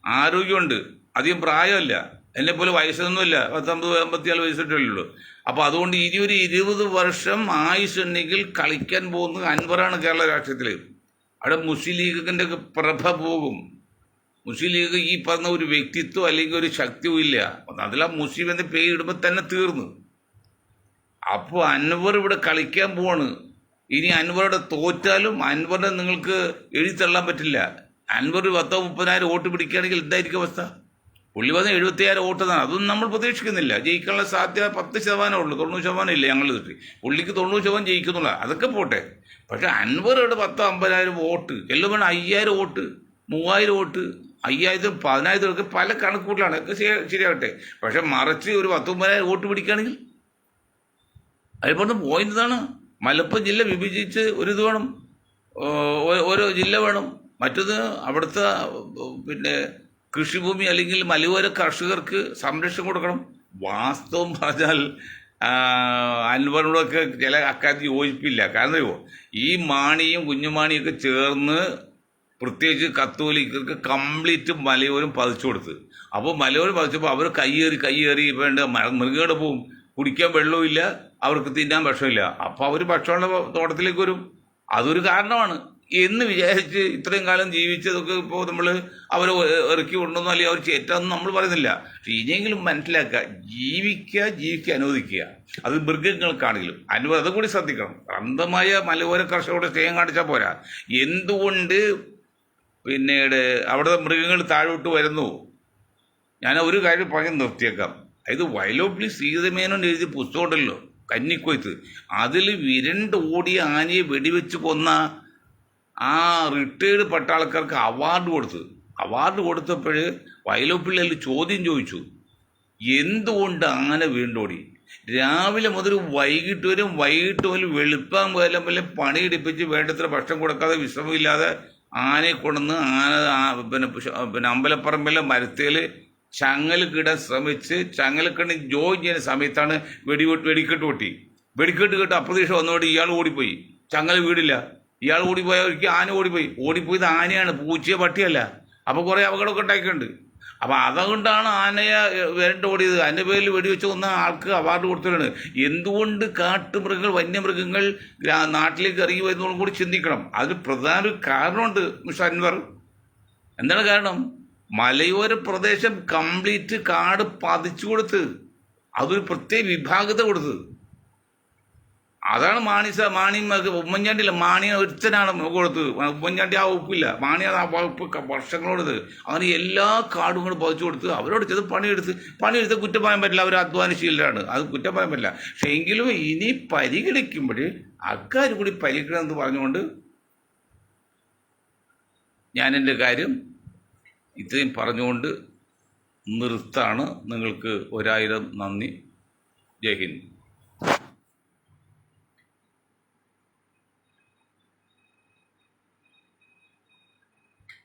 ആരോഗ്യമുണ്ട്, അധികം പ്രായമല്ല, എന്നെപ്പോലെ വയസ്സൊന്നുമില്ല, 19-54 വയസ്സിട്ടേ ഉള്ളൂ. അപ്പോൾ അതുകൊണ്ട് 20 വർഷം ആയുസ്സുണ്ടെങ്കിൽ കളിക്കാൻ പോകുന്നത് അൻവറാണ് കേരള രാഷ്ട്രീയത്തിൽ. അവിടെ മുസ്ലിം ലീഗിൻ്റെ പ്രഭ പോകും. മുസ്ലിം ലീഗ് ഈ പറഞ്ഞ ഒരു വ്യക്തിത്വം അല്ലെങ്കിൽ ഒരു ശക്തിയും ഇല്ല. അതിൽ ആ മുസ്ലിം എന്ന പേര് ഇടുമ്പോൾ തന്നെ തീർന്നു. അപ്പോൾ അൻവർ ഇവിടെ കളിക്കാൻ പോവാണ്. ഇനി അൻവറുടെ തോറ്റാലും അൻവറിനെ നിങ്ങൾക്ക് എഴുതിത്തള്ളാൻ പറ്റില്ല. അൻവർ 10-30,000 വോട്ട് പിടിക്കുകയാണെങ്കിൽ എന്തായിരിക്കും അവസ്ഥ? പുള്ളി പറഞ്ഞ 76,000 വോട്ടെന്നാണ്. അതൊന്നും നമ്മൾ പ്രതീക്ഷിക്കുന്നില്ല. ജയിക്കാനുള്ള സാധ്യത 10% ഉള്ളൂ, 90% ഇല്ല. ഞങ്ങൾ കിട്ടി പുള്ളിക്ക് 90% ജയിക്കുന്നുള്ള അതൊക്കെ പോട്ടെ. പക്ഷെ അൻവറുടെ 10-50,000 വോട്ട് എല്ലാം വേണം. 5,000 വോട്ട്, 3,000 വോട്ട്, 5,000, 10,000 ഒക്കെ പല കണക്കൂട്ടിലാണ്. ഒക്കെ ശരിയാകട്ടെ. പക്ഷെ മറിച്ച് ഒരു 10-30,000 വോട്ട് പിടിക്കുകയാണെങ്കിൽ അതിപ്പോൾ പോയിന്റ് ഇതാണ്. മലപ്പുറം ജില്ല വിഭജിച്ച് ഒരു ഇത് വേണം, ഓരോ ജില്ല വേണം. മറ്റത് അവിടുത്തെ പിന്നെ കൃഷിഭൂമി അല്ലെങ്കിൽ മലയോര കർഷകർക്ക് സംരക്ഷണം കൊടുക്കണം. വാസ്തവം പറഞ്ഞാൽ അൻവറിനോടൊക്കെ ചില അക്കാര്യത്തിൽ യോജിപ്പില്ല. കാരണം അറിയുമോ, ഈ മാണിയും കുഞ്ഞുമാണിയൊക്കെ ചേർന്ന് പ്രത്യേകിച്ച് കത്തോലിക്കർക്ക് കംപ്ലീറ്റ് മലയോരം പതിച്ചു കൊടുത്ത്. അപ്പോൾ മലയോരം പതിച്ചപ്പോൾ അവർ കയ്യേറി വേണ്ട മൃഗങ്ങളുടെ പോവും. കുടിക്കാൻ വെള്ളവും ഇല്ല, അവർക്ക് തിന്നാൻ ഭക്ഷണമില്ല. അപ്പോൾ അവർ ഭക്ഷണമുള്ള തോട്ടത്തിലേക്ക് വരും. അതൊരു കാരണമാണ് എന്ന് വിചാരിച്ച് ഇത്രയും കാലം ജീവിച്ചതൊക്കെ ഇപ്പോൾ നമ്മൾ അവരെ ഇറക്കി കൊണ്ടുവന്നോ അല്ലെങ്കിൽ അവർ ചേറ്റാന്ന് നമ്മൾ പറയുന്നില്ല. പക്ഷെ ഇനിയെങ്കിലും മനസ്സിലാക്കുക, ജീവിക്കാൻ അനുവദിക്കുക. അത് മൃഗങ്ങൾക്കാണെങ്കിലും അതും കൂടി ശ്രദ്ധിക്കണം. അന്ധമായ മലയോര കർഷകരുടെ സ്നേഹം കാണിച്ചാൽ പോരാ. എന്തുകൊണ്ട് പിന്നീട് അവിടെ മൃഗങ്ങൾ താഴോട്ട് വരുന്നു? ഞാൻ ഒരു കാര്യം പറഞ്ഞ് നിർത്തിയേക്കാം. ഇത് വയലോപ്പിളി സീതമേനോൻ എഴുതിയ പുസ്തകം ഉണ്ടല്ലോ, കന്നിക്കൊയ്ത്ത്. അതിൽ വിരണ്ട് ഓടിയ ആനയെ വെടിവെച്ച് കൊന്ന ആ റിട്ടയേർഡ് പട്ടാളക്കാർക്ക് അവാർഡ് കൊടുത്തപ്പോൾ വയലോപ്പിള്ളി ചോദ്യം ചോദിച്ചു, എന്തുകൊണ്ട് ആന വീണ്ടോടി? രാവിലെ മുതൽ വൈകിട്ട് വരും വെളുപ്പാൻ വല്ല പണിയെടുപ്പിച്ച് വേണ്ടത്ര ഭക്ഷണം കൊടുക്കാതെ വിശ്രമമില്ലാതെ ആനയെ കൊണ്ടുവന്ന് പിന്നെ അമ്പലപ്പറമ്പിലെ മരത്തേൽ ചങ്ങലക്കിടാൻ ശ്രമിച്ച് ചങ്ങലക്കണ്ണി ജോയിൻ ചെയ്യുന്ന സമയത്താണ് വെടിക്കെട്ട് പൊട്ടി. വെടിക്കെട്ട് കേട്ട് അപ്രതീക്ഷ വന്നോട്ട് ഇയാൾ ഓടിപ്പോയി. ചങ്ങല വീടില്ല. ഇയാൾ ഓടിപ്പോയ ഒരിക്കൽ ആന ഓടിപ്പോയത് ആനയാണ്, പൂച്ചയോ പട്ടിയല്ല. അപ്പോൾ കുറേ അപകടമൊക്കെ ഉണ്ടാക്കിയിട്ടുണ്ട്. അപ്പോൾ അതുകൊണ്ടാണ് ആനയെ ഓടിയത്. അതിൻ്റെ പേരിൽ വെടിവെച്ച് കൊന്ന ആൾക്ക് അവാർഡ് കൊടുത്തതാണ്. എന്തുകൊണ്ട് കാട്ടുമൃഗങ്ങൾ, വന്യമൃഗങ്ങൾ നാട്ടിലേക്ക് ഇറങ്ങി വരുന്നതും കൂടി ചിന്തിക്കണം. അതിന് പ്രധാന ഒരു കാരണമുണ്ട് മിസ്റ്റർ അൻവർ. എന്താണ് കാരണം? മലയോര പ്രദേശം കംപ്ലീറ്റ് കാട് പതിച്ചു കൊടുത്ത് അതൊരു പ്രത്യേക വിഭാഗത കൊടുത്ത്. അതാണ് മാണി ഉമ്മൻചാണ്ടിയില്ല, മാണിയെ ഒരുത്തനാണ് കൊടുത്ത്. ഉമ്മൻചാണ്ടി ആ വകുപ്പില്ല, മാണി ആ വകുപ്പ് വർഷങ്ങളോടത്. അങ്ങനെ എല്ലാ കാടുകളും പതിച്ചു കൊടുത്ത് അവരോട് ചെയ്ത് പണിയെടുത്ത് കുറ്റം പറയാൻ പറ്റില്ല. അവർ അധ്വാനശീലരാണ്, അത് കുറ്റം പറയാൻ പറ്റില്ല. പക്ഷെ എങ്കിലും ഇനി പരിഗണിക്കുമ്പോൾ അക്കാര്യം കൂടി പരിഗണിക്കണമെന്ന് പറഞ്ഞുകൊണ്ട് ഞാൻ എൻ്റെ കാര്യം ഇത്രയും പറഞ്ഞുകൊണ്ട് നിർത്താണ്. നിങ്ങൾക്ക് 1000 നന്ദി. ജയ് ഹിന്ദ്.